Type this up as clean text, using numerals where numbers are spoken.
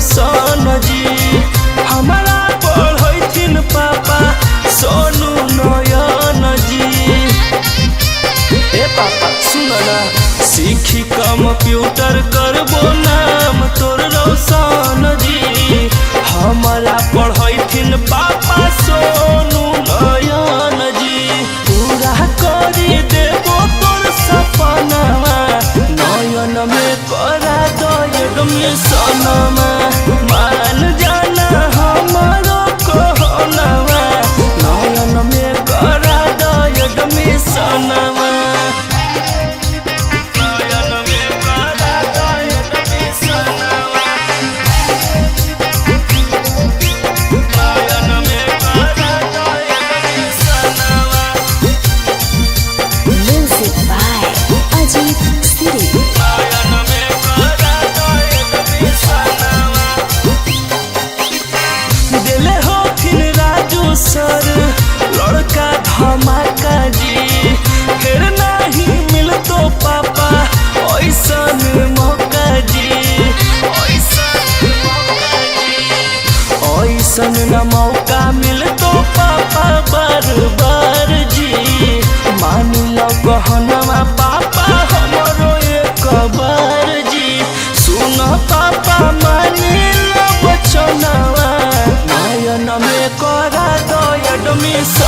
रोशन जी हमारा पढ़ैथिन पापा सोनू नयन जी। ए पापा सुन ना सीखी कंप्यूटर करबो नाम तोर रोशन जी हमारा पढ़ैथिन पापा सोनू नयन जी। पूरा करी देबो तोर सपनावा नयन में करा दो एडमिशनमा मान जाना हमारो कहनावा नयन में करा दो एडमिशनमा। Music by Ajit Siri. दिले हो फिर राजू सर लड़का धमाका जी फिर नहीं मिल तो पापा ऐसन मौका जी ऐसन न मौका मिल तो पापा बार बार जी मान लो कहनवा पापा हमरो एक बार जी सुन पापा मान लो बचनवा नयन में करा दो एडमिशन।